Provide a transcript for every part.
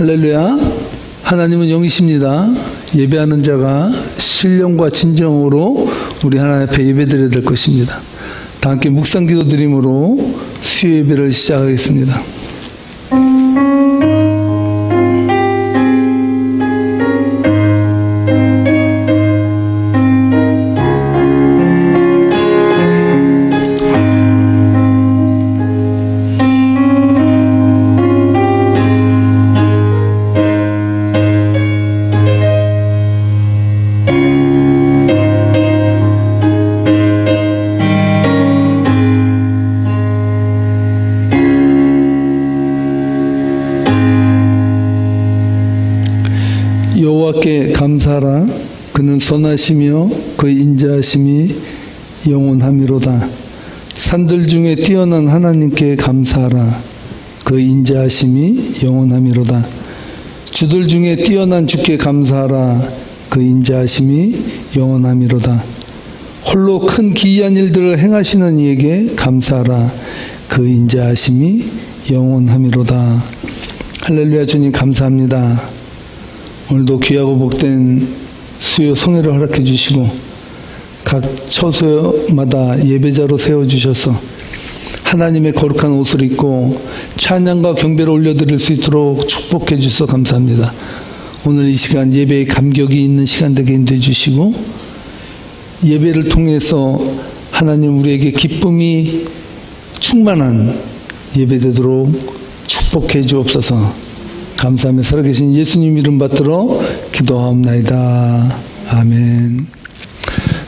할렐루야. 하나님은 영이십니다. 예배하는 자가 신령과 진정으로 우리 하나님 앞에 예배드려야 될 것입니다. 다 함께 묵상 기도 드림으로 수요 예배를 시작하겠습니다. 여호와께 감사하라. 그는 선하시며 그의 인자하심이 영원함이로다. 산들 중에 뛰어난 하나님께 감사하라. 그의 인자하심이 영원함이로다. 주들 중에 뛰어난 주께 감사하라. 그의 인자하심이 영원함이로다. 홀로 큰 기이한 일들을 행하시는 이에게 감사하라. 그의 인자하심이 영원함이로다. 할렐루야. 주님 감사합니다. 오늘도 귀하고 복된 수요 성회를 허락해 주시고 각 처소마다 예배자로 세워주셔서 하나님의 거룩한 옷을 입고 찬양과 경배를 올려드릴 수 있도록 축복해 주셔서 감사합니다. 오늘 이 시간 예배에 감격이 있는 시간 되게 인도해 주시고 예배를 통해서 하나님 우리에게 기쁨이 충만한 예배 되도록 축복해 주옵소서. 감사하며 살아계신 예수님 이름 받들어 기도하옵나이다. 아멘.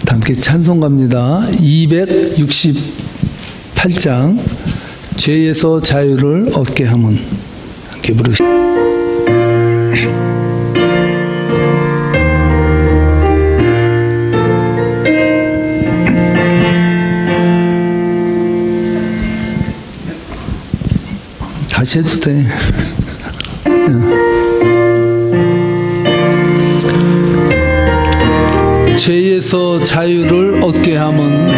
다 함께 찬송가입니다. 268장 죄에서 자유를 얻게 함은. 함께 부르시죠. 다시 해도 돼. 죄에서 자유를 얻게 함은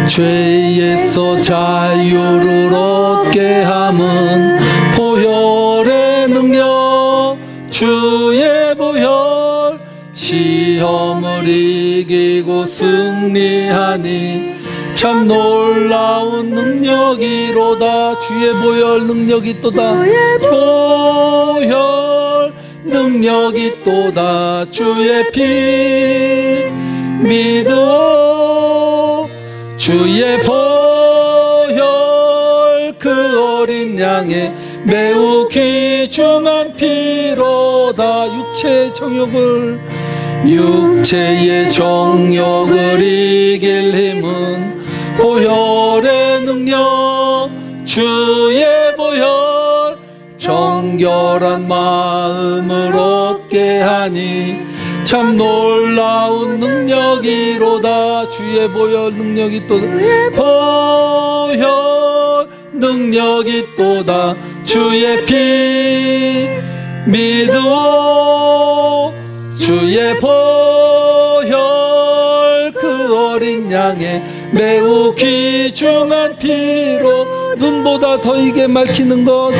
죄에서 자유를 얻게 함은 보혈의 능력 주의 보혈 시험을 이기고 승리하니 참 놀라운 능력이로다. 주의 보혈 능력이 또다. 보혈 능력이 또다. 주의 피 믿어 주의 보혈 그 어린 양의 매우 귀중한 피로다. 육체의 정욕을 이길 힘은 보혈의 능력 주의 보혈 정결한 마음을 얻게 하니 참 놀라운 능력이로다. 주의 보혈 능력이 또다. 보혈 능력이 또다. 주의 피 믿어 주의 보혈 그 어린 양의 매우 귀중한 피로 눈보다 더 이게 맑히는 것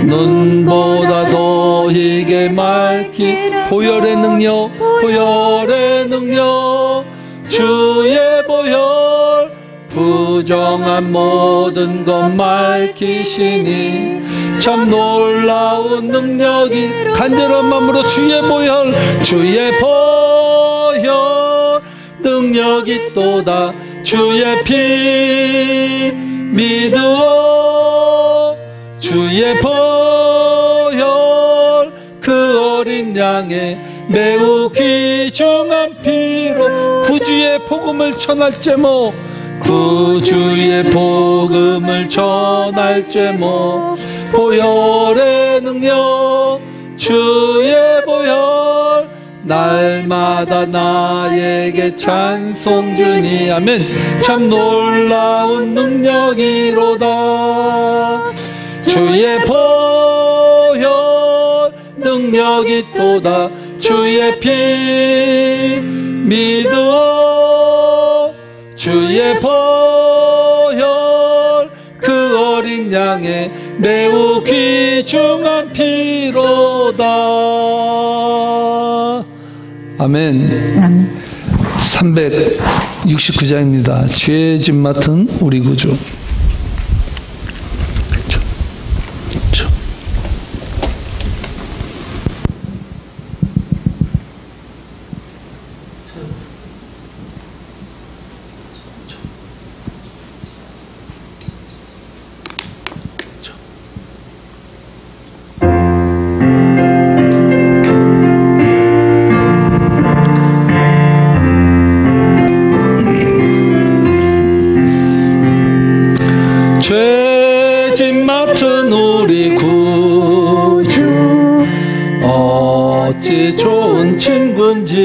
눈보다 더 이게 보혈의 능력 주의 보혈 부정한 모든 것 맑히시니 참 놀라운 능력이 간절한 마음으로 주의 보혈 능력이 또다. 주의 피 믿어 주의 보혈 그 어린 양의 매우 귀중한 피로 구주의 복음을 전할 제목 보혈의 능력 주의 보혈 날마다 나에게 찬송 주니 아멘. 참 놀라운 능력이로다. 주의 보혈 능력이 또다. 주의 피 믿어 주의 보혈 그 어린 양의 중에 매우 귀중한 피로다. 아멘. 369장입니다. 죄의 짐 맡은 우리 구주. 죄짐 맡은 우리 구주 어찌 좋은 친구인지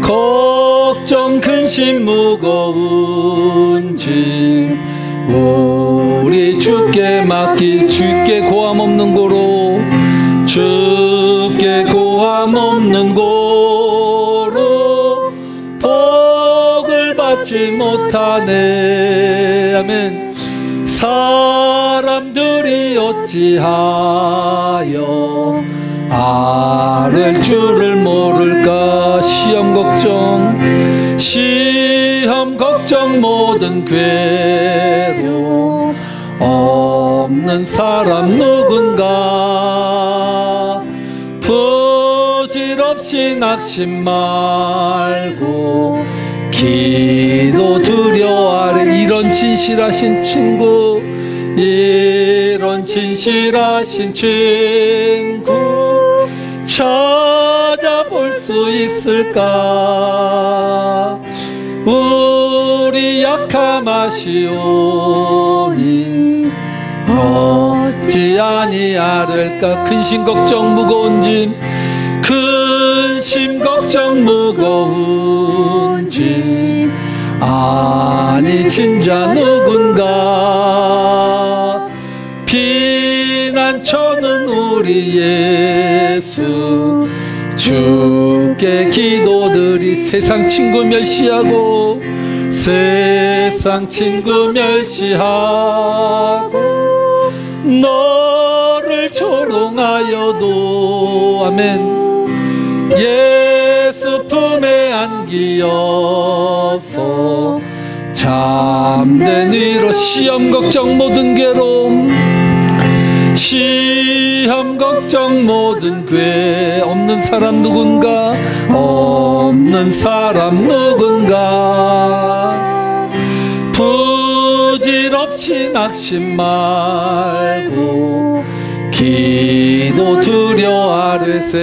걱정 근심 무거운 짐 우리 주께 맡기 주께 고함 없는 고로 주께 고함 없는 고로 복을 받지 못하네. 아멘. 사람들이 어찌하여 아를 줄을 모를까. 시험 걱정 모든 괴로 없는 사람 누군가. 부질없이 낙심 말고 기도 두려워하래. 이런 진실하신 친구, 이런 진실하신 친구 찾아볼 수 있을까. 우리 약함하시오니 어찌 아니하릴까. 근심 걱정 무거운 짐 근심 걱정 무거운 짐 아니 진자 누군가. 피난처는 우리 예수 주께 기도드리. 세상 친구 멸시하고 세상 친구 멸시하고 너를 조롱하여도 아멘 예수 품에 안기어서 참된 위로. 시험 걱정 모든 괴로움 시험 걱정 모든 괴 없는 사람 누군가. 없는 사람 누군가. 부질없이 낙심 말고 기도 두려워하래세.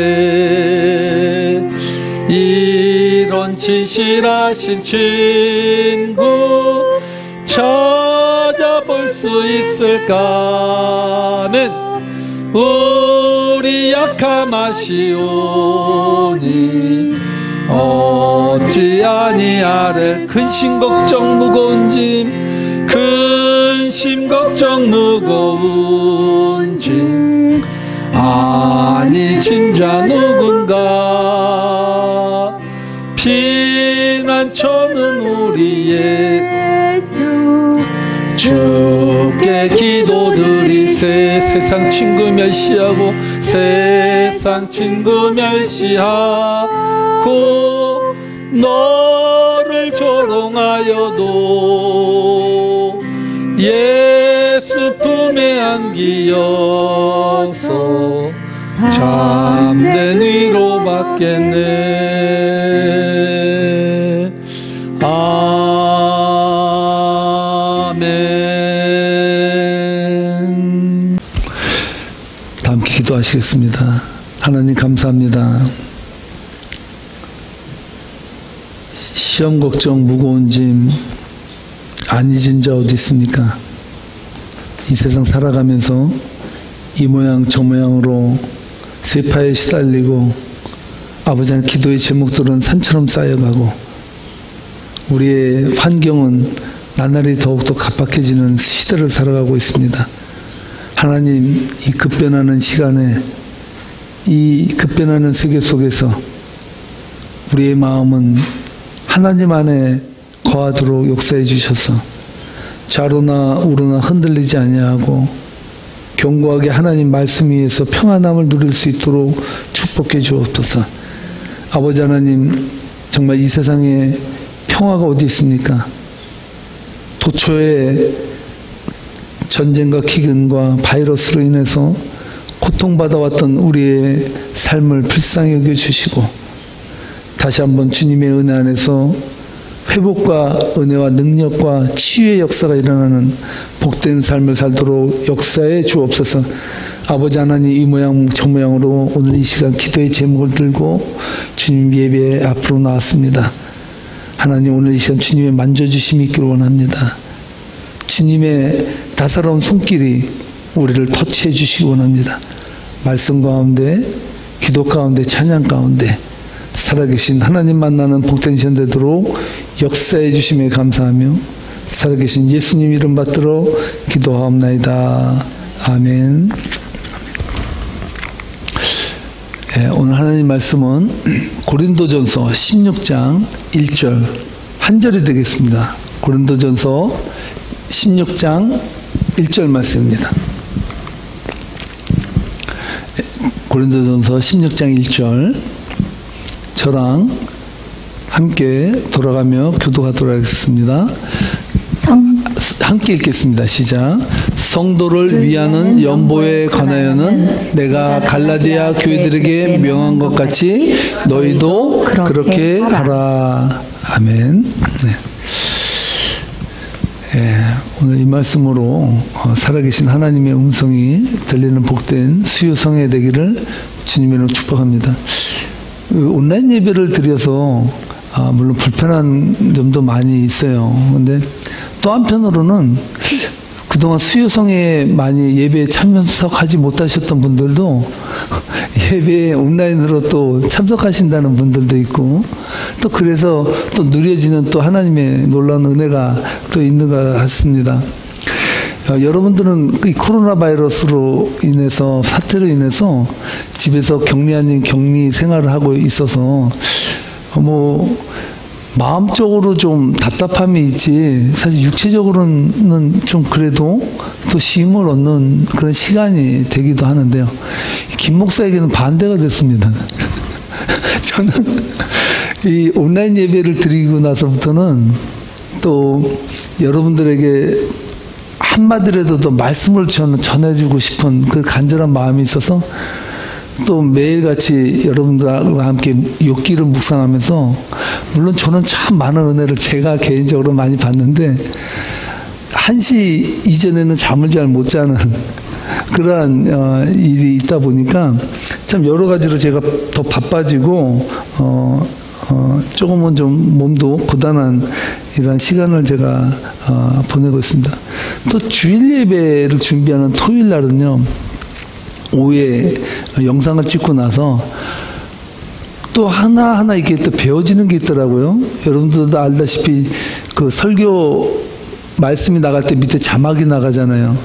이런 진실하신 친구 찾아볼 수 있을까. 아멘. 우리 약함하시오니 어찌 아니하래. 근심 걱정 무거운 짐 근심 걱정 무거운 짐 아니 진자 누군가. 피난처는 우리 예수 주께 기도드리세. 세상 친구 멸시하고 세상 친구 멸시하고 너를 조롱하여도 예수 품에 안기어서 참된 위로 받겠네. 아멘. 다 함께 기도하시겠습니다. 하나님 감사합니다. 시험 걱정 무거운 짐 안 잊은 자 어디 있습니까? 이 세상 살아가면서 이 모양 저 모양으로 세파에 시달리고 아버지 하나님 기도의 제목들은 산처럼 쌓여가고 우리의 환경은 나날이 더욱더 각박해지는 시대를 살아가고 있습니다. 하나님, 이 급변하는 시간에 이 급변하는 세계 속에서 우리의 마음은 하나님 안에 거하도록 역사해 주셔서 좌로나 우로나 흔들리지 아니하고 견고하게 하나님 말씀 위에서 평안함을 누릴 수 있도록 축복해 주옵소서. 아버지 하나님, 정말 이 세상에 평화가 어디 있습니까? 도처에 전쟁과 기근과 바이러스로 인해서 고통받아왔던 우리의 삶을 불쌍히 여겨주시고 다시 한번 주님의 은혜 안에서 회복과 은혜와 능력과 치유의 역사가 일어나는 복된 삶을 살도록 역사해 주옵소서. 아버지 하나님, 이 모양 저 모양으로 오늘 이 시간 기도의 제목을 들고 주님 예배 앞으로 나왔습니다. 하나님, 오늘 이 시간 주님의 만져주심이 있기를 원합니다. 주님의 다사로운 손길이 우리를 터치해 주시기 원합니다. 말씀 가운데, 기도 가운데, 찬양 가운데 살아계신 하나님 만나는 복된 시간 되도록 역사해 주심에 감사하며 살아계신 예수님 이름 받들어 기도하옵나이다. 아멘. 오늘 하나님 말씀은 고린도전서 16장 1절 한 절이 되겠습니다. 고린도전서 16장 1절 말씀입니다. 고린도전서 16장 1절 저랑 함께 돌아가며 교도하도록 하겠습니다. 함께 읽겠습니다. 시작. 성도를 위하는 연보에 관하여는 내가 갈라디아 교회들에게 명한 것 같이 너희도 그렇게 하라. 아멘. 오늘 이 말씀으로 살아계신 하나님의 음성이 들리는 복된 수요 성회 되기를 주님으로 축복합니다. 온라인 예배를 드려서 물론 불편한 점도 많이 있어요. 근데 또 한편으로는 그동안 수요성에 많이 예배에 참석하지 못하셨던 분들도 예배에 온라인으로 또 참석하신다는 분들도 있고, 또 그래서 또 누려지는 또 하나님의 놀라운 은혜가 또 있는 것 같습니다. 여러분들은 이 코로나 바이러스로 인해서, 사태로 인해서 집에서 격리 아닌 격리 생활을 하고 있어서 마음적으로 좀 답답함이 있지, 사실 육체적으로는 좀 그래도 또 쉼을 얻는 그런 시간이 되기도 하는데요. 김 목사에게는 반대가 됐습니다. 저는 이 온라인 예배를 드리고 나서부터는 또 여러분들에게 한마디라도 더 말씀을 전해주고 싶은 그 간절한 마음이 있어서 또 매일같이 여러분들과 함께 욥기를 묵상하면서, 물론 저는 참 많은 은혜를 제가 개인적으로 많이 받는데 1시 이전에는 잠을 잘 못 자는 그러한 일이 있다 보니까 참 여러 가지로 제가 더 바빠지고 조금은 좀 몸도 고단한 이런 시간을 제가 보내고 있습니다. 또 주일 예배를 준비하는 토요일 날은요, 오후에 영상을 찍고 나서 또 하나하나 이렇게 또 배워지는 게 있더라고요. 여러분들도 알다시피 그 설교 말씀이 나갈 때 밑에 자막이 나가잖아요.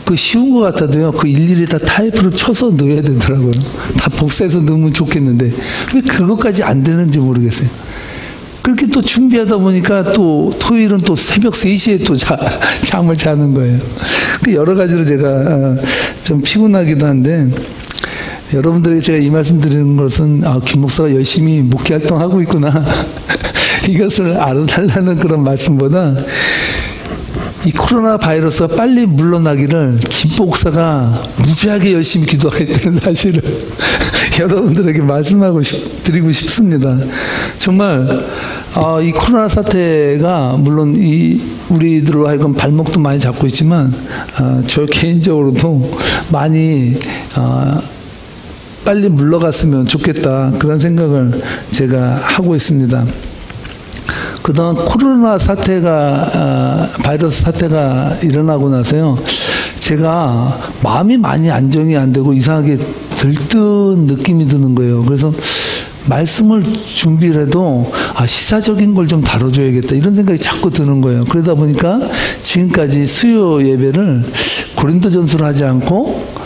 그 쉬운 것 같아도요, 그 일일이 다 타이프를 쳐서 넣어야 되더라고요. 다 복사해서 넣으면 좋겠는데 왜 그것까지 안 되는지 모르겠어요. 그렇게 또 준비하다 보니까 또 토요일은 또 새벽 3시에 또 잠을 자는 거예요. 여러 가지로 제가 좀 피곤하기도 한데, 여러분들에게 제가 이 말씀 드리는 것은 김 목사가 열심히 목회 활동하고 있구나 이것을 알아달라는 그런 말씀보다 이 코로나 바이러스가 빨리 물러나기를 김 목사가 무지하게 열심히 기도하겠다는 사실을 여러분들에게 드리고 싶습니다. 정말 이 코로나 사태가 물론 우리들로 하여금 발목도 많이 잡고 있지만 저 개인적으로도 많이 빨리 물러갔으면 좋겠다, 그런 생각을 제가 하고 있습니다. 그동안 코로나 사태가 바이러스 사태가 일어나고 나서요, 제가 마음이 많이 안정이 안 되고 이상하게 들뜬 느낌이 드는 거예요. 그래서 말씀을 준비를 해도 시사적인 걸 좀 다뤄줘야겠다, 이런 생각이 자꾸 드는 거예요. 그러다 보니까 지금까지 수요 예배를 고린도전서로 하지 않고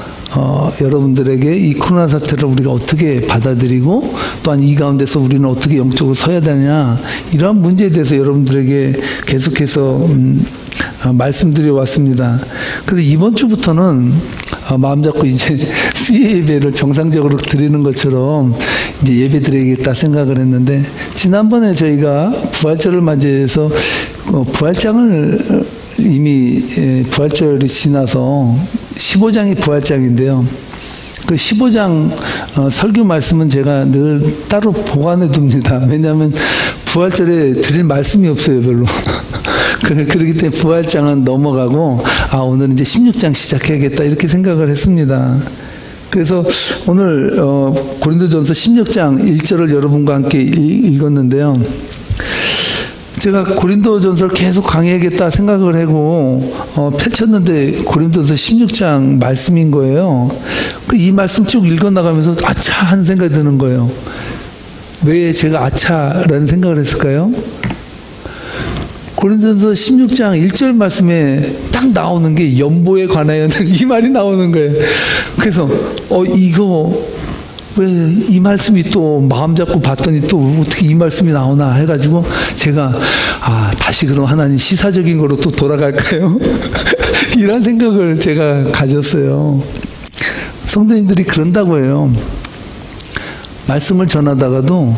여러분들에게 이 코로나 사태를 우리가 어떻게 받아들이고 또한 이 가운데서 우리는 어떻게 영적으로 서야 되냐, 이러한 문제에 대해서 여러분들에게 계속해서 말씀드려 왔습니다. 그래서 이번 주부터는 마음 잡고 이제 수요 예배를 정상적으로 드리는 것처럼 이제 예배 드려야겠다 생각을 했는데, 지난번에 저희가 부활절을 맞이해서 부활장을 이미 부활절이 지나서 15장이 부활장인데요. 그 15장 설교 말씀은 제가 늘 따로 보관해 둡니다. 왜냐하면 부활절에 드릴 말씀이 없어요, 별로. 그렇기 때문에 부활장은 넘어가고, 오늘은 이제 16장 시작해야겠다, 이렇게 생각을 했습니다. 그래서 오늘 고린도전서 16장 1절을 여러분과 함께 읽었는데요. 제가 고린도전서를 계속 강의하겠다 생각을 하고 펼쳤는데 고린도전서 16장 말씀인 거예요. 이 말씀 쭉 읽어나가면서 아차 하는 생각이 드는 거예요. 왜 제가 아차라는 생각을 했을까요? 고린도전서 16장 1절 말씀에 딱 나오는 게 연보에 관하여는 이 말이 나오는 거예요. 그래서 이거 왜 이 말씀이 또 마음 잡고 봤더니 또 어떻게 이 말씀이 나오나 해가지고 제가 다시 그럼 하나님 시사적인 거로 또 돌아갈까요? 이런 생각을 제가 가졌어요. 성도님들이 그런다고 해요. 말씀을 전하다가도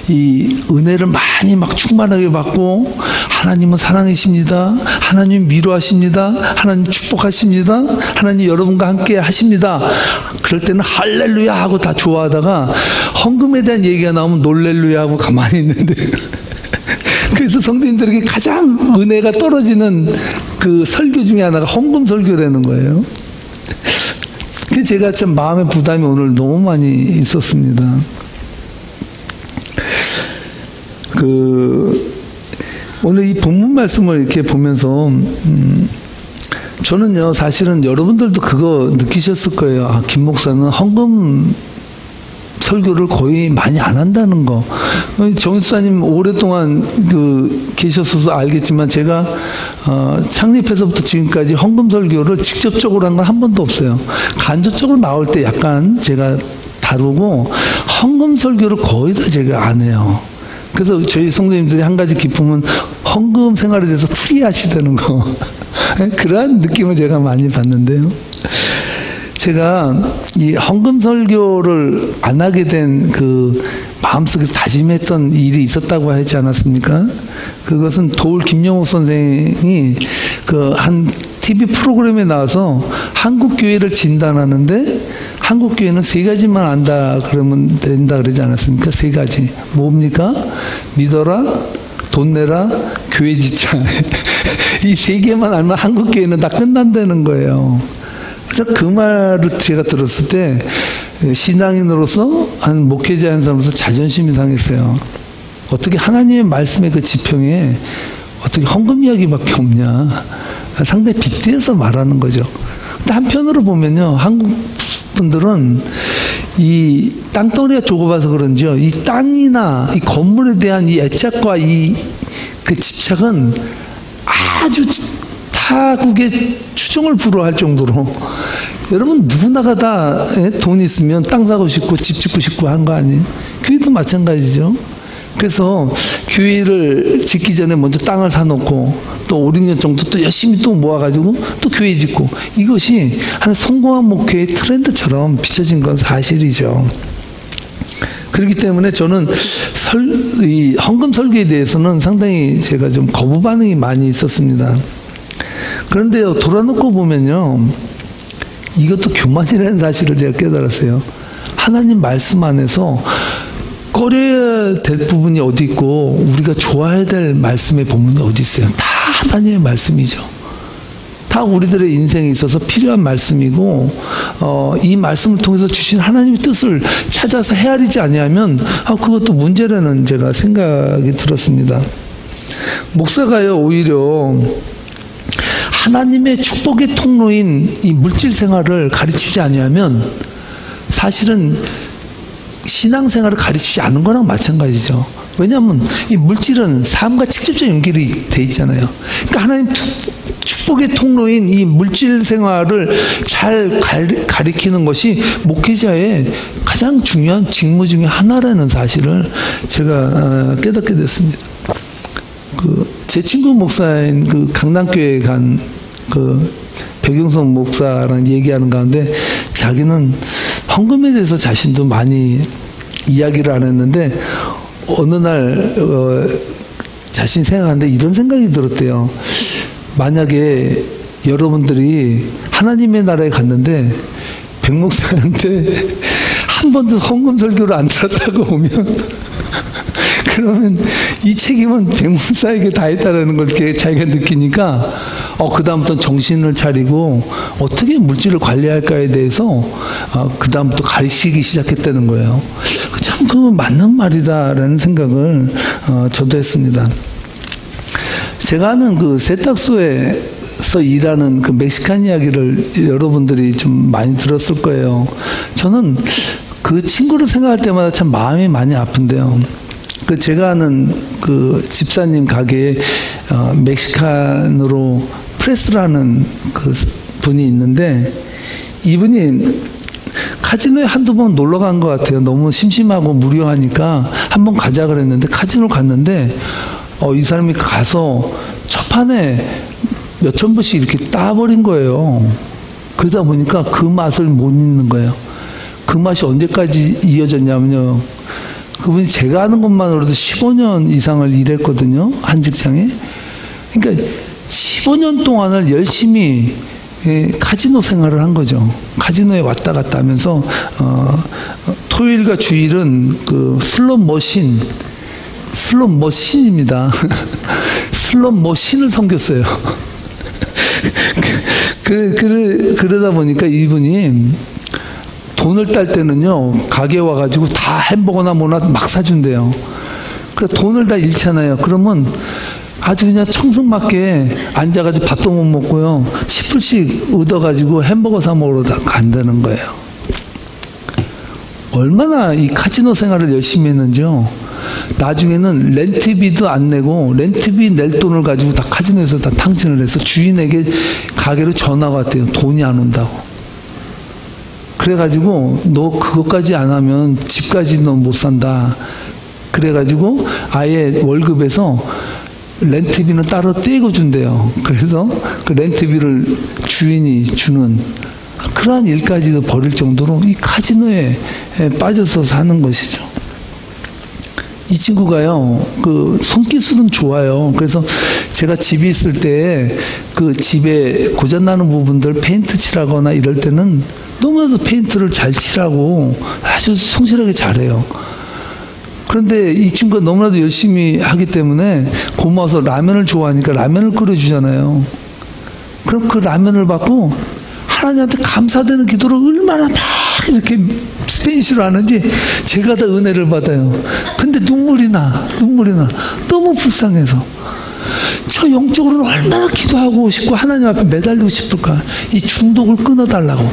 이 은혜를 많이 막 충만하게 받고, 하나님은 사랑이십니다, 하나님 위로하십니다, 하나님 축복하십니다, 하나님 여러분과 함께 하십니다. 그럴 때는 할렐루야 하고 다 좋아하다가 헌금에 대한 얘기가 나오면 놀렐루야 하고 가만히 있는데 그래서 성도님들에게 가장 은혜가 떨어지는 그 설교 중에 하나가 헌금 설교라는 거예요. 제가 참 마음의 부담이 오늘 너무 많이 있었습니다. 오늘 이 본문 말씀을 이렇게 보면서 저는요, 사실은 여러분들도 그거 느끼셨을 거예요. 김 목사는 헌금 설교를 거의 많이 안 한다는 거. 정수사님 오랫동안 계셨어서 알겠지만, 제가 창립해서부터 지금까지 헌금 설교를 직접적으로 한 건 한 번도 없어요. 간접적으로 나올 때 약간 제가 다루고, 헌금 설교를 거의 다 제가 안 해요. 그래서 저희 성도님들이 한 가지 기쁨은 헌금 생활에 대해서 프리하시다는 거. 그러한 느낌을 제가 많이 받는데요. 제가 이 헌금 설교를 안 하게 된 마음속에서 다짐했던 일이 있었다고 하지 않았습니까? 그것은 도울 김영옥 선생이 한 TV 프로그램에 나와서 한국 교회를 진단하는데, 한국 교회는 3가지만 안다 그러면 된다 그러지 않았습니까? 3가지. 뭡니까? 믿어라, 돈 내라, 교회 지자. 이 3개만 알면 한국 교회는 다 끝난다는 거예요. 그래서 그 말을 제가 들었을 때 신앙인으로서, 한 목회자 한 사람으로서 자존심이 상했어요. 어떻게 하나님의 말씀의 그 지평에 어떻게 헌금 이야기밖에 없냐. 상당히 빗대어서 말하는 거죠. 근데 한편으로 보면요, 한국 분들은 이 땅덩어리가 좁아서 그런지요, 이 땅이나 이 건물에 대한 이 애착과 그 집착은 아주 타국의 추종을 불허할 정도로, 여러분 누구나가 다 돈 있으면 땅 사고 싶고 집 짓고 싶고 한 거 아니에요? 교회도 마찬가지죠. 그래서 교회를 짓기 전에 먼저 땅을 사놓고 또 5, 6년 정도 또 열심히 또 모아가지고 또 교회 짓고, 이것이 한 성공한 목회의 트렌드처럼 비춰진 건 사실이죠. 그렇기 때문에 저는 이 헌금 설교에 대해서는 상당히 제가 좀 거부 반응이 많이 있었습니다. 그런데요, 돌아놓고 보면요, 이것도 교만이라는 사실을 제가 깨달았어요. 하나님 말씀 안에서 꺼려야 될 부분이 어디 있고 우리가 좋아해야 될 말씀의 본문이 어디 있어요? 다 하나님의 말씀이죠. 다 우리들의 인생에 있어서 필요한 말씀이고, 이 말씀을 통해서 주신 하나님의 뜻을 찾아서 헤아리지 아니하면 그것도 문제라는 제가 생각이 들었습니다. 목사가요, 오히려 하나님의 축복의 통로인 이 물질 생활을 가르치지 아니하면 사실은 신앙생활을 가르치지 않은 거랑 마찬가지죠. 왜냐하면 이 물질은 삶과 직접적 연결이 돼 있잖아요. 그러니까 하나님 축복의 통로인 이 물질 생활을 잘 가리키는 것이 목회자의 가장 중요한 직무 중에 하나라는 사실을 제가 깨닫게 됐습니다. 제 친구 목사인 강남교회 간 백용성 목사랑 얘기하는 가운데 자기는 헌금에 대해서 자신도 많이 이야기를 안 했는데 어느 날 자신이 생각하는데 이런 생각이 들었대요. 만약에 여러분들이 하나님의 나라에 갔는데 백 목사한테 한 번도 헌금 설교를 안 들었다고 오면 그러면 이 책임은 백 목사에게 다 했다라는 걸 자기가 느끼니까 그 다음부터 정신을 차리고 어떻게 물질을 관리할까에 대해서 그 다음부터 가르치기 시작했다는 거예요. 참 그거 맞는 말이다라는 생각을 저도 했습니다. 제가 아는 세탁소에서 일하는 멕시칸 이야기를 여러분들이 좀 많이 들었을 거예요. 저는 그 친구를 생각할 때마다 참 마음이 많이 아픈데요. 제가 아는 집사님 가게에 멕시칸으로 프레스라는 분이 있는데 이분이 카지노에 한두 번 놀러 간 것 같아요. 너무 심심하고 무료하니까 한번 가자 그랬는데 카지노를 갔는데 이 사람이 가서 첫 판에 몇천 불씩 이렇게 따버린 거예요. 그러다 보니까 그 맛을 못 잊는 거예요. 그 맛이 언제까지 이어졌냐면요. 그분이 제가 아는 것만으로도 15년 이상을 일했거든요. 한 직장에. 그러니까 15년 동안을 열심히 카지노 생활을 한 거죠. 카지노에 왔다 갔다 하면서 토요일과 주일은 슬롯 머신입니다. 슬롯 머신을 섬겼어요. 그러다 보니까 이분이 돈을 딸 때는요, 가게 와가지고 다 햄버거나 뭐나 막 사준대요. 그래서 돈을 다 잃잖아요. 그러면 아주 그냥 청승맞게 앉아가지고 밥도 못 먹고요, 10불씩 얻어가지고 햄버거 사 먹으러 다 간다는 거예요. 얼마나 이 카지노 생활을 열심히 했는지요. 나중에는 렌트비도 안 내고 렌트비 낼 돈을 가지고 다 카지노에서 다 탕진을 해서 주인에게 가게로 전화가 왔대요. 돈이 안 온다고. 그래가지고 너 그것까지 안 하면 집까지 너 못 산다. 그래가지고 아예 월급에서 렌트비는 따로 떼고 준대요. 그래서 그 렌트비를 주인이 주는 그러한 일까지도 벌일 정도로 이 카지노에 빠져서 사는 것이죠. 이 친구가요, 손기술은 좋아요. 그래서 제가 집에 있을 때 집에 고장나는 부분들 페인트 칠하거나 이럴 때는 너무나도 페인트를 잘 칠하고 아주 성실하게 잘해요. 그런데 이 친구가 너무나도 열심히 하기 때문에 고마워서 라면을 좋아하니까 라면을 끓여주잖아요. 그럼 그 라면을 받고 하나님한테 감사되는 기도를 얼마나 막 이렇게 스페인시로 하는지 제가 다 은혜를 받아요. 근데 눈물이 나. 너무 불쌍해서. 저 영적으로는 얼마나 기도하고 싶고 하나님 앞에 매달리고 싶을까. 이 중독을 끊어달라고.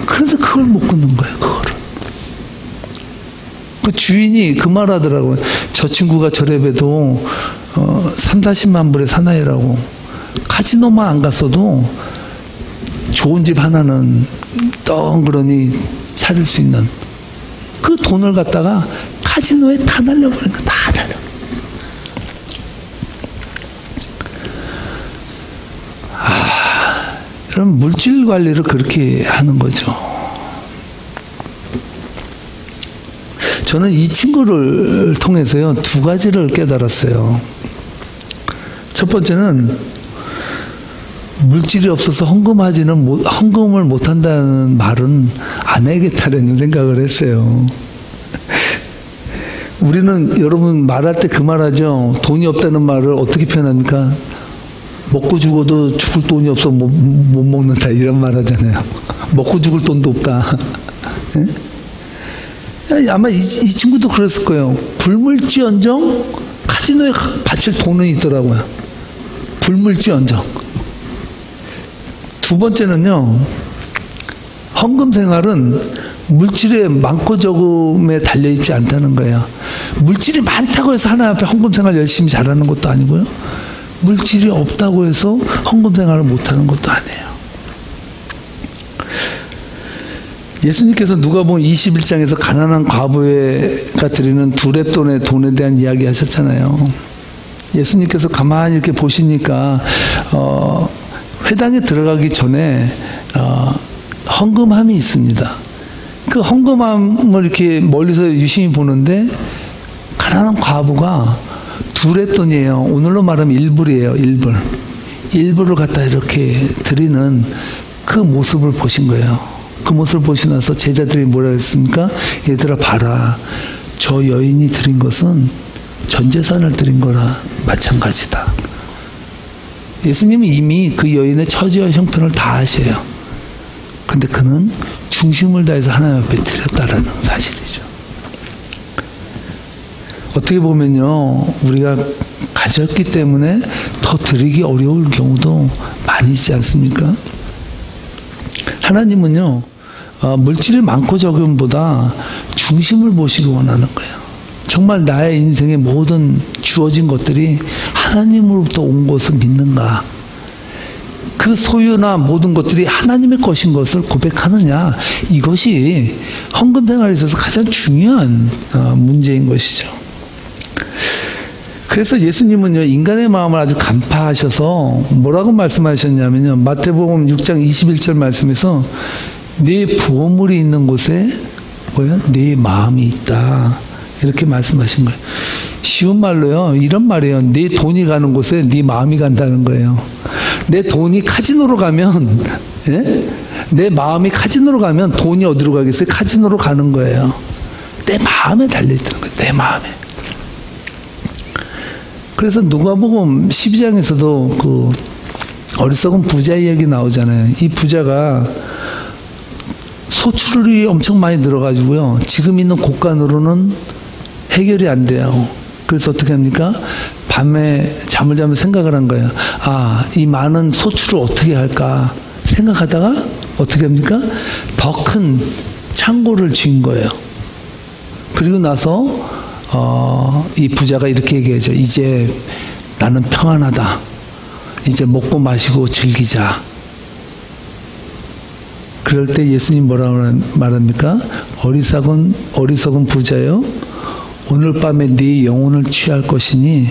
그런데 그걸 못 끊는 거예요. 그거를. 그 주인이 그 말 하더라고요. 저 친구가 저래봬도 30-40만 불의 사나이라고. 카지노만 안 갔어도 좋은 집 하나는 덩그러니 차릴 수 있는 그 돈을 갖다가 카지노에 다 날려버린 거야. 다 날려. 그럼 물질 관리를 그렇게 하는 거죠. 저는 이 친구를 통해서요, 두 가지를 깨달았어요. 첫 번째는 물질이 없어서 헌금을 못한다는 말은 안 해야겠다는 생각을 했어요. 우리는 여러분 말할 때 그 말하죠. 돈이 없다는 말을 어떻게 표현합니까? 먹고 죽어도 죽을 돈이 없어 못 먹는다 이런 말 하잖아요. 먹고 죽을 돈도 없다. 네? 아마 이 친구도 그랬을 거예요. 굶을지언정 카지노에 바칠 돈은 있더라고요. 굶을지언정. 두 번째는요, 헌금 생활은 물질의 많고 적음에 달려있지 않다는 거예요. 물질이 많다고 해서 하나님 앞에 헌금 생활 열심히 잘하는 것도 아니고요, 물질이 없다고 해서 헌금 생활을 못하는 것도 아니에요. 예수님께서 누가복음 21장에서 가난한 과부가 드리는 두렙돈의 돈에 대한 이야기 하셨잖아요. 예수님께서 가만히 이렇게 보시니까 회당에 들어가기 전에 헌금함이 있습니다. 그 헌금함을 이렇게 멀리서 유심히 보는데 가난한 과부가 두렛돈이에요. 오늘로 말하면 1불이에요. 1불. 1불을 갖다 이렇게 드리는 그 모습을 보신 거예요. 그 모습을 보시고 나서 제자들이 뭐라 했습니까? 얘들아 봐라. 저 여인이 드린 것은 전 재산을 드린 거라 마찬가지다. 예수님이 이미 그 여인의 처지와 형편을 다 아셔요. 근데 그는 중심을 다해서 하나님 앞에 드렸다라는 사실이죠. 어떻게 보면요, 우리가 가졌기 때문에 더 드리기 어려울 경우도 많이 있지 않습니까? 하나님은요, 물질이 많고 적음보다 중심을 보시기 원하는 거예요. 정말 나의 인생의 모든 주어진 것들이 하나님으로부터 온 것을 믿는가? 그 소유나 모든 것들이 하나님의 것인 것을 고백하느냐? 이것이 헌금 생활에 있어서 가장 중요한 문제인 것이죠. 그래서 예수님은요, 인간의 마음을 아주 간파하셔서 뭐라고 말씀하셨냐면요, 마태복음 6장 21절 말씀에서 네 보물이 있는 곳에 뭐야? 네 마음이 있다. 이렇게 말씀하신 거예요. 쉬운 말로요, 이런 말이에요. 네 돈이 가는 곳에 네 마음이 간다는 거예요. 내 돈이 카지노로 가면, 예? 내 마음이 카지노로 가면 돈이 어디로 가겠어요? 카지노로 가는 거예요. 내 마음에 달려있다는 거예요. 내 마음에. 그래서 누가복음 12장에서도 그 어리석은 부자 이야기 나오잖아요. 이 부자가 소출이 엄청 많이 들어가지고요, 지금 있는 곳간으로는 해결이 안 돼요. 그래서 어떻게 합니까? 밤에 잠을 자면 생각을 한 거예요. 아, 이 많은 소출을 어떻게 할까 생각하다가 어떻게 합니까? 더 큰 창고를 지은 거예요. 그리고 나서 이 부자가 이렇게 얘기하죠. 이제 나는 평안하다. 이제 먹고 마시고 즐기자. 그럴 때 예수님 뭐라고 말합니까? 어리석은 부자요, 오늘 밤에 네 영혼을 취할 것이니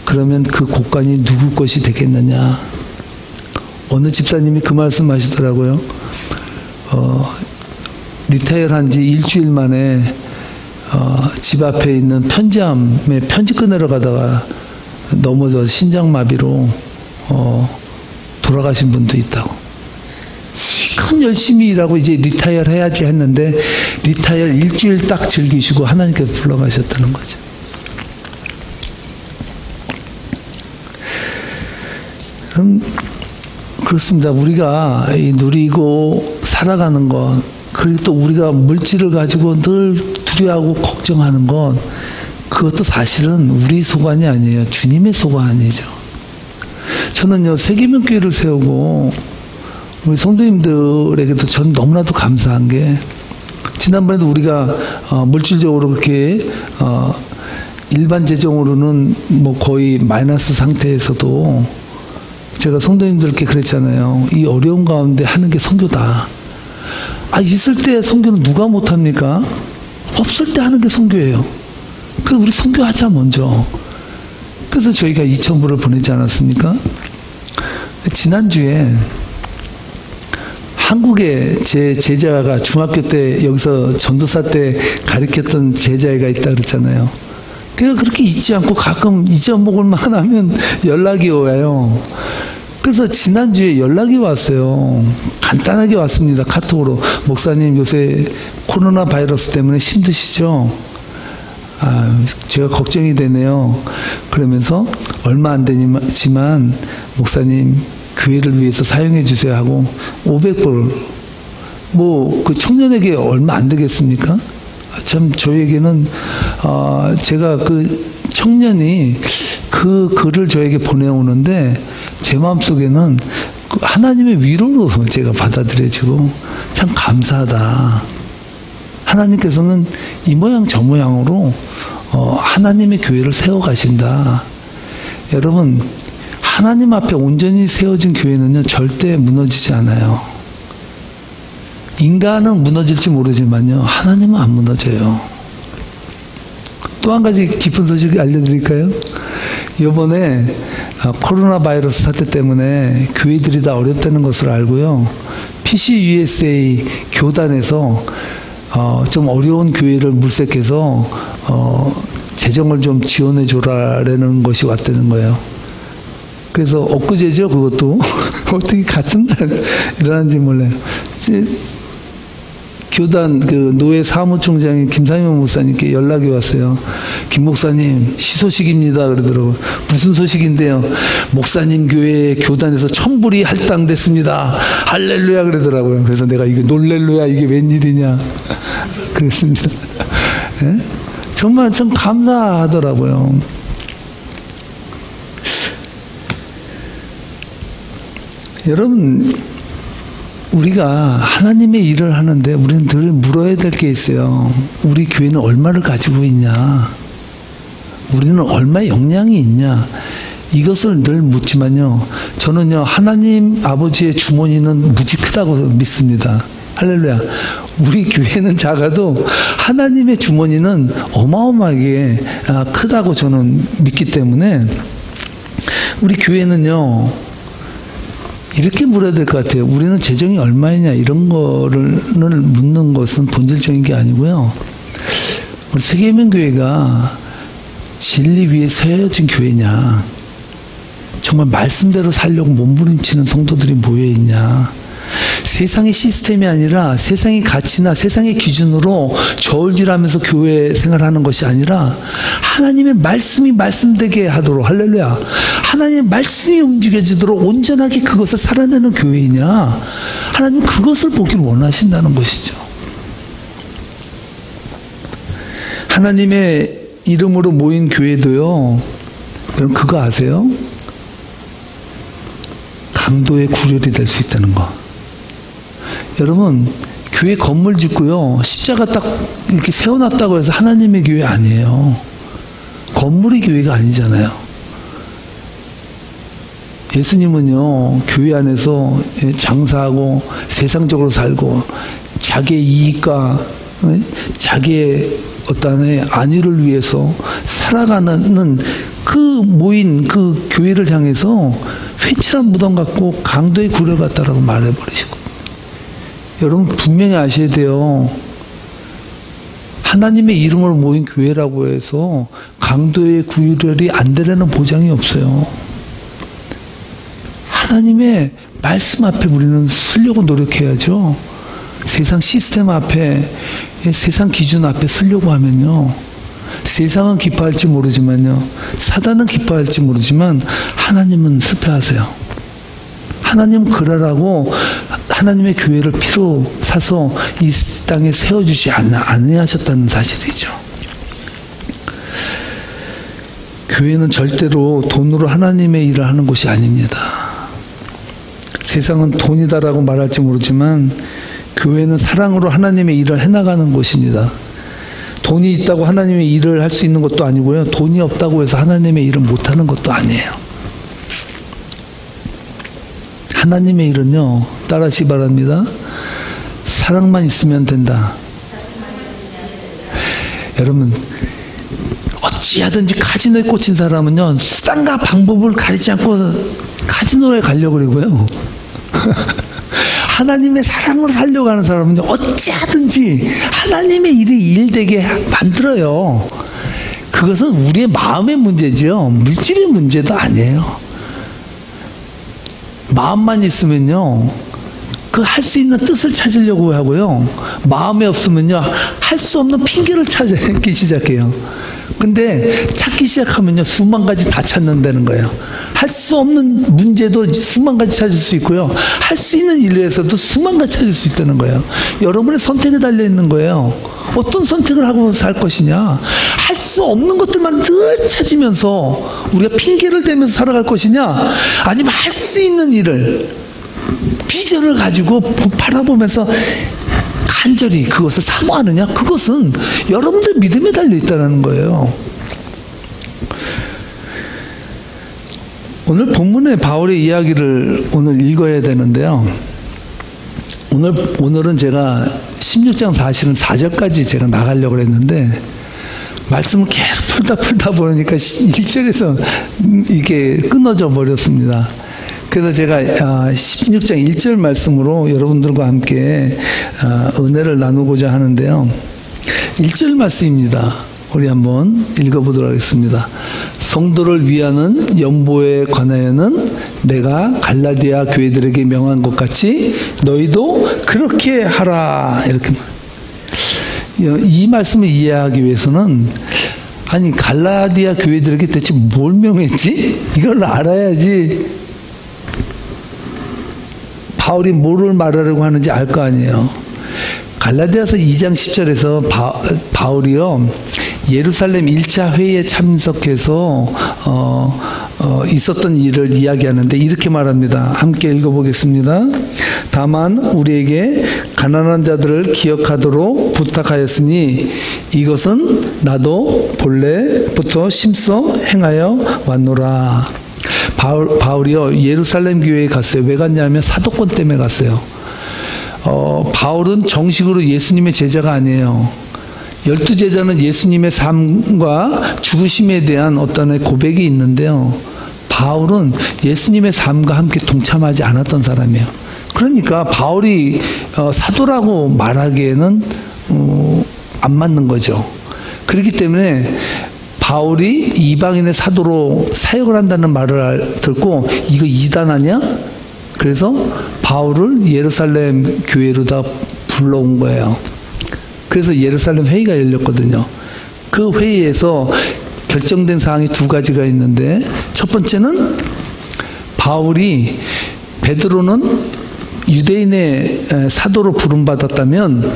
그러면 그 곳간이 누구 것이 되겠느냐. 어느 집사님이 그 말씀 하시더라고요. 리타이어 한 지 일주일 만에 집 앞에 있는 편지함에 편지 끊으러 가다가 넘어져 신장마비로 돌아가신 분도 있다고. 큰 열심히 일하고 이제 리타이어 해야지 했는데 리타이어 일주일 딱 즐기시고 하나님께서 불러가셨다는 거죠. 그렇습니다. 우리가 누리고 살아가는 것, 그리고 또 우리가 물질을 가지고 늘 두려워하고 걱정하는 것, 그것도 사실은 우리 소관이 아니에요. 주님의 소관이죠. 저는요, 세계명교회를 세우고 우리 성도님들에게도 전 너무나도 감사한 게, 지난번에도 우리가 물질적으로 그렇게 일반 재정으로는 뭐 거의 마이너스 상태에서도 제가 성도님들께 그랬잖아요. 이 어려운 가운데 하는 게 선교다. 아, 있을 때 선교는 누가 못합니까? 없을 때 하는 게 선교예요. 그래서 우리 선교하자 먼저. 그래서 저희가 2,000불을 보내지 않았습니까? 지난주에 한국에 제 제자가 중학교 때 여기서 전도사 때 가르쳤던 제자애가 있다 그랬잖아요. 그가 그렇게 잊지 않고 가끔 잊어먹을 만 하면 연락이 와요. 그래서 지난주에 연락이 왔어요. 간단하게 왔습니다. 카톡으로. 목사님, 요새 코로나 바이러스 때문에 힘드시죠? 아, 제가 걱정이 되네요. 그러면서 얼마 안 되지만 목사님, 교회를 위해서 사용해 주세요 하고 500불, 뭐 그 청년에게 얼마 안 되겠습니까? 참 저에게는 제가 그 청년이 그 글을 저에게 보내오는데 제 마음속에는 하나님의 위로로 제가 받아들여지고 참 감사하다. 하나님께서는 이 모양 저 모양으로 하나님의 교회를 세워가신다. 여러분, 하나님 앞에 온전히 세워진 교회는요, 절대 무너지지 않아요. 인간은 무너질지 모르지만요, 하나님은 안 무너져요. 또 한 가지 깊은 소식 알려드릴까요? 이번에 코로나 바이러스 사태 때문에 교회들이 다 어렵다는 것을 알고요. PCUSA 교단에서 좀 어려운 교회를 물색해서 재정을 좀 지원해 줘라라는 것이 왔다는 거예요. 그래서 엊그제죠, 그것도. 어떻게 같은 날 일어났는지 몰라요. 교단 노회 사무총장인 김상현 목사님께 연락이 왔어요. 김 목사님, 시소식입니다. 그러더라고요. 무슨 소식인데요? 목사님 교회 교단에서 천불이 할당됐습니다. 할렐루야 그러더라고요. 그래서 내가 이게 놀렐루야 이게 웬일이냐 그랬습니다. 네? 정말 참 감사하더라고요. 여러분, 우리가 하나님의 일을 하는데 우리는 늘 물어야 될 게 있어요. 우리 교회는 얼마를 가지고 있냐? 우리는 얼마의 역량이 있냐? 이것을 늘 묻지만요. 저는요, 하나님 아버지의 주머니는 무지 크다고 믿습니다. 할렐루야. 우리 교회는 작아도 하나님의 주머니는 어마어마하게 크다고 저는 믿기 때문에 우리 교회는요, 이렇게 물어야 될 것 같아요. 우리는 재정이 얼마이냐 이런 거를 묻는 것은 본질적인 게 아니고요. 우리 세계명교회가 진리 위에 세워진 교회냐, 정말 말씀대로 살려고 몸부림치는 성도들이 모여있냐, 세상의 시스템이 아니라 세상의 가치나 세상의 기준으로 저울질하면서 교회 생활하는 것이 아니라 하나님의 말씀이 말씀되게 하도록, 할렐루야, 하나님의 말씀이 움직여지도록 온전하게 그것을 살아내는 교회이냐, 하나님은 그것을 보길 원하신다는 것이죠. 하나님의 이름으로 모인 교회도요, 여러분 그거 아세요? 강도의 구렬이 될 수 있다는 거. 여러분, 교회 건물 짓고요, 십자가 딱 이렇게 세워놨다고 해서 하나님의 교회 아니에요. 건물이 교회가 아니잖아요. 예수님은요, 교회 안에서 장사하고 세상적으로 살고 자기의 이익과 자기의 어떤 안위를 위해서 살아가는 그 모인 그 교회를 향해서 회칠한 무덤 같고 강도의 구렬 같다라고 말해버리시고, 여러분 분명히 아셔야 돼요. 하나님의 이름으로 모인 교회라고 해서 강도의 구휼이 안 되려는 보장이 없어요. 하나님의 말씀 앞에 우리는 서려고 노력해야죠. 세상 시스템 앞에, 세상 기준 앞에 서려고 하면요, 세상은 기뻐할지 모르지만요, 사단은 기뻐할지 모르지만 하나님은 슬퍼하세요. 하나님은 그러라고 하나님의 교회를 피로 사서 이 땅에 세워주지 않으셨다는 사실이죠. 교회는 절대로 돈으로 하나님의 일을 하는 곳이 아닙니다. 세상은 돈이다라고 말할지 모르지만 교회는 사랑으로 하나님의 일을 해나가는 곳입니다. 돈이 있다고 하나님의 일을 할 수 있는 것도 아니고요, 돈이 없다고 해서 하나님의 일을 못하는 것도 아니에요. 하나님의 일은요, 따라하시기 바랍니다. 사랑만 있으면 된다. 여러분, 어찌하든지 카지노에 꽂힌 사람은요, 수단과 방법을 가리지 않고 카지노에 가려고 그러고요. 하나님의 사랑으로 살려고 하는 사람은요, 어찌하든지 하나님의 일이 일되게 만들어요. 그것은 우리의 마음의 문제지요, 물질의 문제도 아니에요. 마음만 있으면요, 그 할 수 있는 뜻을 찾으려고 하고요, 마음에 없으면요, 할 수 없는 핑계를 찾기 시작해요. 근데 찾기 시작하면요, 수만 가지 다 찾는다는 거예요. 할 수 없는 문제도 수만 가지 찾을 수 있고요, 할 수 있는 일에서도 수만 가지 찾을 수 있다는 거예요. 여러분의 선택에 달려 있는 거예요. 어떤 선택을 하고 살 것이냐. 할 수 없는 것들만 늘 찾으면서 우리가 핑계를 대면서 살아갈 것이냐, 아니면 할 수 있는 일을, 비전을 가지고 바라보면서 간절히 그것을 사모하느냐. 그것은 여러분들 믿음에 달려 있다는 거예요. 오늘 본문의 바울의 이야기를 오늘 읽어야 되는데요, 오늘은 제가 16장 사실은 4절까지 제가 나가려고 했는데 말씀을 계속 풀다 보니까 1절에서 이게 끊어져 버렸습니다. 그래서 제가 16장 1절 말씀으로 여러분들과 함께 은혜를 나누고자 하는데요. 1절 말씀입니다. 우리 한번 읽어보도록 하겠습니다. 성도를 위하는 연보에 관하여는 내가 갈라디아 교회들에게 명한 것 같이 너희도 그렇게 하라. 이렇게 이 말씀을 이해하기 위해서는 아니 갈라디아 교회들에게 대체 뭘 명했지? 이걸 알아야지 바울이 뭐를 말하려고 하는지 알 거 아니에요. 갈라디아서 2장 10절에서 바울이요 예루살렘 1차 회의에 참석해서 있었던 일을 이야기하는데 이렇게 말합니다. 함께 읽어보겠습니다. 다만 우리에게 가난한 자들을 기억하도록 부탁하였으니 이것은 나도 본래부터 심써 행하여 왔노라. 바울이요 예루살렘 교회에 갔어요. 왜 갔냐면 사도권 때문에 갔어요. 바울은 정식으로 예수님의 제자가 아니에요. 12제자는 예수님의 삶과 죽으심에 대한 어떤 고백이 있는데요. 바울은 예수님의 삶과 함께 동참하지 않았던 사람이에요. 그러니까 바울이 사도라고 말하기에는 안 맞는 거죠. 그렇기 때문에 바울이 이방인의 사도로 사역을 한다는 말을 듣고 이거 이단 아니야? 그래서 바울을 예루살렘 교회로 다 불러온 거예요. 그래서 예루살렘 회의가 열렸거든요. 그 회의에서 결정된 사항이 두 가지가 있는데 첫 번째는 바울이 베드로는 유대인의 사도로 부름받았다면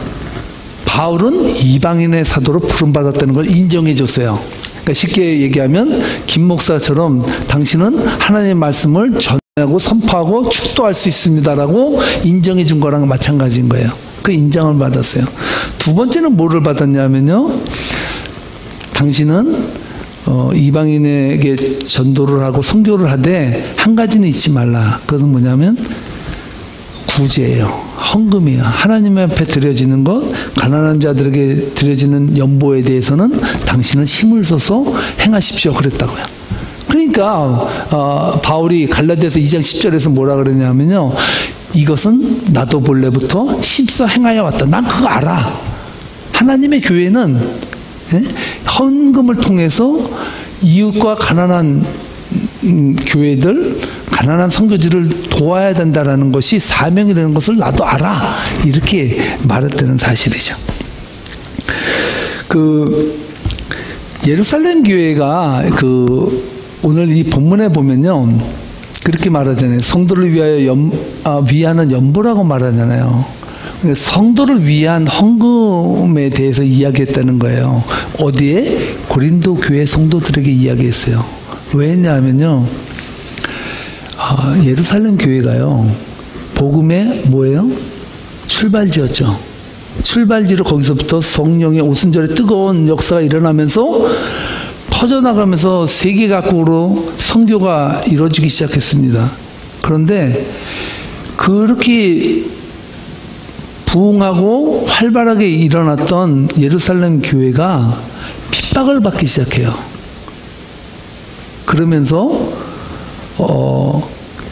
바울은 이방인의 사도로 부름받았다는 걸 인정해 줬어요. 그러니까 쉽게 얘기하면 김 목사처럼 당신은 하나님의 말씀을 전하고 선포하고 축도할 수 있습니다라고 인정해 준 거랑 마찬가지인 거예요. 그 인정을 받았어요. 두 번째는 뭐를 받았냐면요. 당신은 이방인에게 전도를 하고 선교를 하되 한 가지는 잊지 말라. 그것은 뭐냐면 구제예요. 헌금이에요. 하나님 앞에 드려지는 것, 가난한 자들에게 드려지는 연보에 대해서는 당신은 힘을 써서 행하십시오. 그랬다고요. 그러니까 바울이 갈라디아서 2장 10절에서 뭐라 그러냐면요. 이것은 나도 본래부터 심써 행하여 왔다. 난 그거 알아. 하나님의 교회는 헌금을 통해서 이웃과 가난한 교회들, 가난한 선교지를 도와야 된다는 것이 사명이라는 것을 나도 알아. 이렇게 말했다는 사실이죠. 예루살렘 교회가 오늘 이 본문에 보면요. 그렇게 말하잖아요. 성도를 위하는 연보라고 말하잖아요. 성도를 위한 헌금에 대해서 이야기했다는 거예요. 어디에? 고린도 교회 성도들에게 이야기했어요. 왜 했냐면요. 예루살렘 교회가요. 복음의 뭐예요? 출발지였죠. 출발지로 거기서부터 성령의 오순절의 뜨거운 역사가 일어나면서 퍼져나가면서 세계 각국으로 선교가 이루어지기 시작했습니다. 그런데 그렇게 부흥하고 활발하게 일어났던 예루살렘 교회가 핍박을 받기 시작해요. 그러면서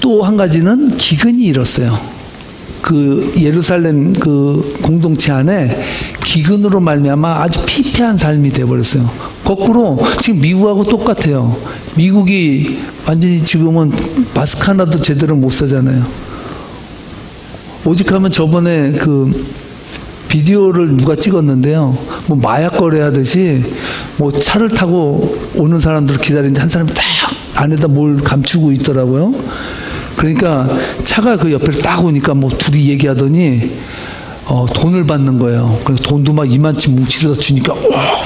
또 한 가지는 기근이 일었어요. 예루살렘 공동체 안에 기근으로 말미암아 아주 피폐한 삶이 되어버렸어요. 거꾸로 지금 미국하고 똑같아요. 미국이 완전히 지금은 마스크 하나도 제대로 못 쓰잖아요. 오직하면 저번에 비디오를 누가 찍었는데요. 뭐 마약 거래하듯이 뭐 차를 타고 오는 사람들을 기다리는데 한 사람이 딱 안에다 뭘 감추고 있더라고요. 그러니까 차가 그 옆에 딱 오니까 뭐 둘이 얘기하더니 돈을 받는 거예요. 그래서 돈도 막 이만치 뭉치려다 주니까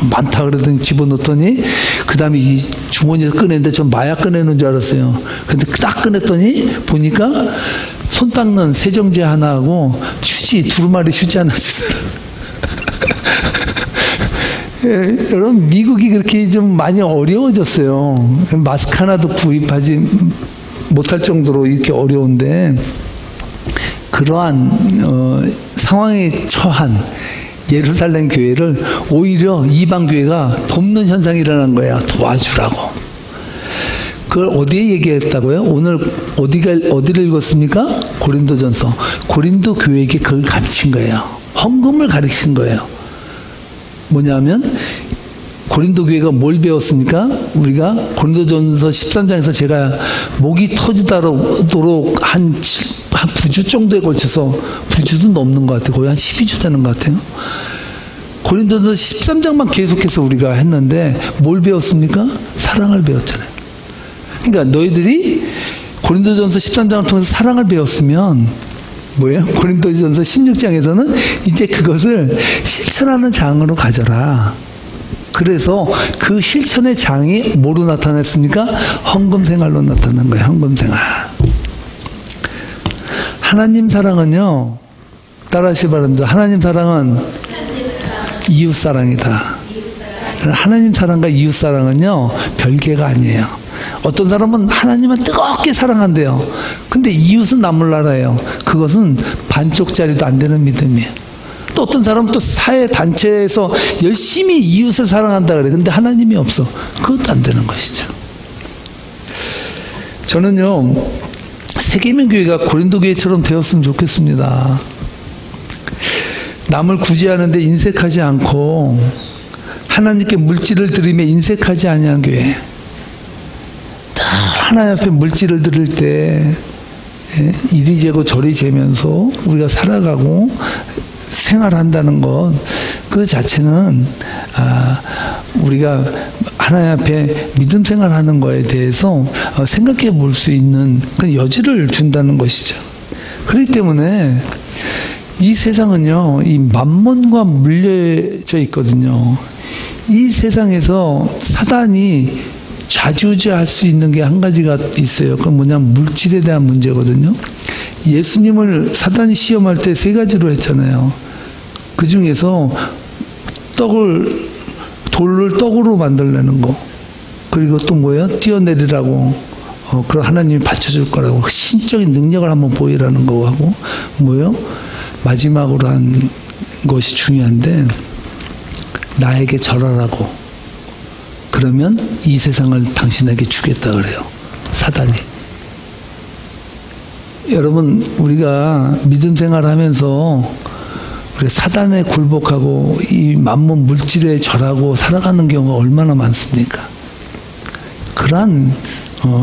많다 그러더니 집어넣더니 그 다음에 이 주머니에서 꺼냈는데 전 마약 꺼내는 줄 알았어요. 근데 딱 꺼냈더니 보니까 손 닦는 세정제 하나하고 휴지 두루마리 휴지 하나 주더라고요. 여러분 미국이 그렇게 좀 많이 어려워졌어요. 마스크 하나도 구입하지 못할 정도로 이렇게 어려운데 그러한 상황에 처한 예루살렘 교회를 오히려 이방 교회가 돕는 현상이 일어난 거야. 도와주라고. 그걸 어디에 얘기했다고요? 오늘 어디를 읽었습니까? 고린도전서. 고린도 교회에게 그걸 가르친 거예요. 헌금을 가르친 거예요. 뭐냐면 고린도 교회가 뭘 배웠습니까? 우리가 고린도전서 13장에서 제가 목이 터지도록 한 9주 정도에 걸쳐서 9주도 넘는 것 같아요. 거의 한 12주 되는 것 같아요. 고린도전서 13장만 계속해서 우리가 했는데 뭘 배웠습니까? 사랑을 배웠잖아요. 그러니까 너희들이 고린도전서 13장을 통해서 사랑을 배웠으면 뭐예요? 고린도전서 16장에서는 이제 그것을 실천하는 장으로 가져라. 그래서 그 실천의 장이 뭐로 나타났습니까? 헌금 생활로 나타난 거예요. 헌금 생활. 하나님 사랑은요, 따라하시기 바랍니다. 하나님 사랑은 이웃 사랑이다. 하나님 사랑과 이웃 사랑은요, 별개가 아니에요. 어떤 사람은 하나님은 뜨겁게 사랑한대요. 근데 이웃은 나 몰라라요. 그것은 반쪽짜리도 안 되는 믿음이에요. 또 어떤 사람은 또 사회 단체에서 열심히 이웃을 사랑한다 그래. 근데 하나님이 없어. 그것도 안 되는 것이죠. 저는요, 세계명 교회가 고린도 교회처럼 되었으면 좋겠습니다. 남을 구제하는데 인색하지 않고 하나님께 물질을 드리며 인색하지 아니한 교회. 하나님 앞에 물질을 드릴 때 이리 재고 저리 재면서 우리가 살아가고 생활한다는 것, 그 자체는 우리가 하나님 앞에 믿음 생활하는 거에 대해서 생각해 볼 수 있는 그런 여지를 준다는 것이죠. 그렇기 때문에 이 세상은요, 이 만몬과 물려져 있거든요. 이 세상에서 사단이 좌지우지할 수 있는 게 한 가지가 있어요. 그건 뭐냐면 물질에 대한 문제거든요. 예수님을 사단이 시험할 때 세 가지로 했잖아요. 그 중에서 돌을 떡으로 만들려는 거. 그리고 또 뭐예요? 뛰어내리라고. 그럼 하나님이 받쳐줄 거라고. 신적인 능력을 한번 보이라는 거 하고. 뭐예요? 마지막으로 한 것이 중요한데, 나에게 절하라고. 그러면 이 세상을 당신에게 주겠다 그래요. 사단이. 여러분, 우리가 믿음 생활하면서 우리 사단에 굴복하고 이 만몬 물질에 절하고 살아가는 경우가 얼마나 많습니까? 그러한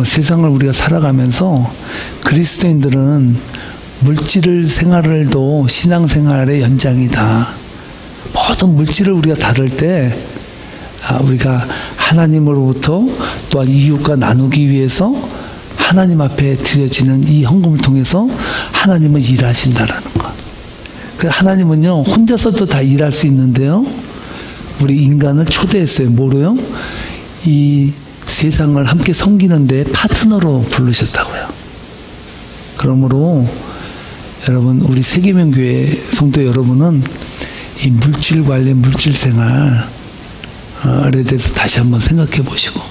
세상을 우리가 살아가면서 그리스도인들은 물질 생활을도 신앙생활의 연장이다. 모든 물질을 우리가 다룰 때 우리가 하나님으로부터 또한 이웃과 나누기 위해서 하나님 앞에 드려지는 이 헌금을 통해서 하나님은 일하신다라는 것. 하나님은요, 혼자서도 다 일할 수 있는데요, 우리 인간을 초대했어요. 뭐로요? 이 세상을 함께 섬기는데 파트너로 부르셨다고요. 그러므로 여러분, 우리 세계명교회 성도 여러분은 이 물질 관련 물질 생활에 대해서 다시 한번 생각해 보시고,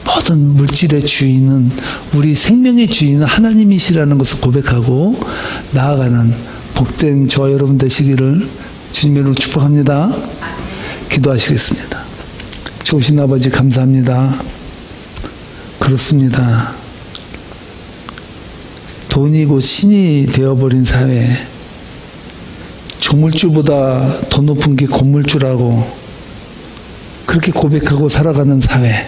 모든 물질의 주인은, 우리 생명의 주인은 하나님이시라는 것을 고백하고 나아가는 복된 저와 여러분 되시기를 주님으로 축복합니다. 기도하시겠습니다. 좋으신 아버지 감사합니다. 그렇습니다. 돈이 곧 신이 되어버린 사회, 조물주보다 더 높은 게 건물주라고 그렇게 고백하고 살아가는 사회,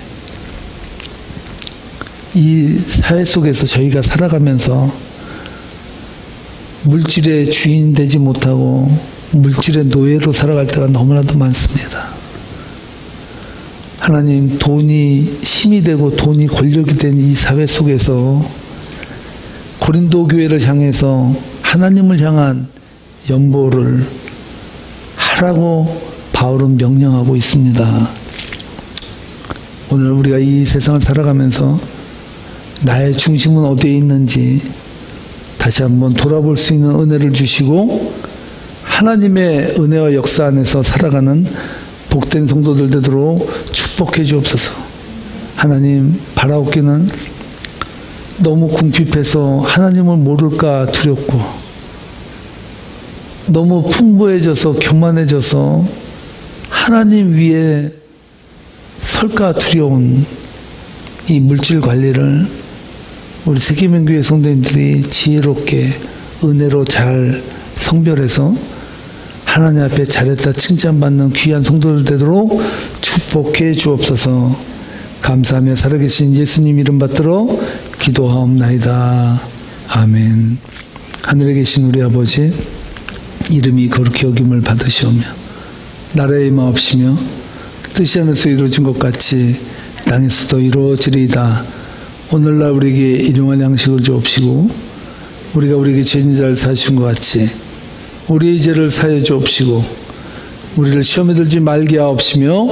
이 사회 속에서 저희가 살아가면서 물질의 주인 되지 못하고 물질의 노예로 살아갈 때가 너무나도 많습니다. 하나님, 돈이 힘이 되고 돈이 권력이 된 이 사회 속에서 고린도 교회를 향해서 하나님을 향한 연보를 하라고 바울은 명령하고 있습니다. 오늘 우리가 이 세상을 살아가면서 나의 중심은 어디에 있는지 다시 한번 돌아볼 수 있는 은혜를 주시고, 하나님의 은혜와 역사 안에서 살아가는 복된 성도들 되도록 축복해 주옵소서. 하나님, 바라옵기는 너무 궁핍해서 하나님을 모를까 두렵고, 너무 풍부해져서 교만해져서 하나님 위에 설까 두려운 이 물질 관리를 우리 세계명교회 성도님들이 지혜롭게 은혜로 잘 성별해서 하나님 앞에 잘했다 칭찬받는 귀한 성도들 되도록 축복해 주옵소서. 감사하며 살아계신 예수님 이름 받들어 기도하옵나이다. 아멘. 하늘에 계신 우리 아버지, 이름이 거룩히 여김을 받으시오며 나라의 임하옵시며 뜻이 하늘에서 이루어진 것 같이 땅에서도 이루어지리이다. 오늘날 우리에게 일용할 양식을 주옵시고 우리가 우리에게 죄진 자를 사하신 것 같이 우리의 죄를 사하여 주옵시고 우리를 시험에 들지 말게 하옵시며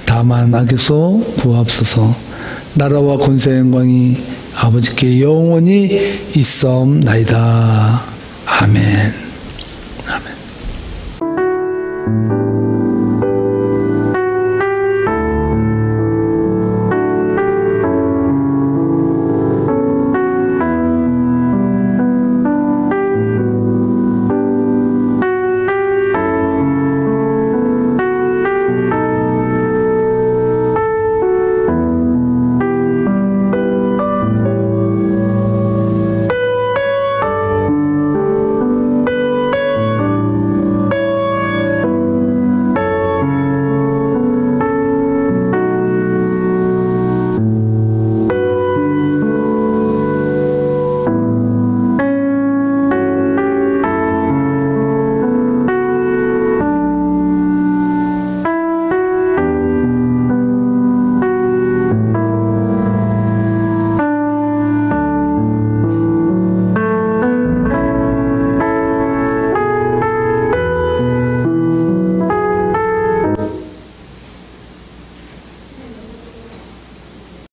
다만 악에서 구하옵소서. 나라와 권세와 영광이 아버지께 영원히 있사옵나이다. 아멘.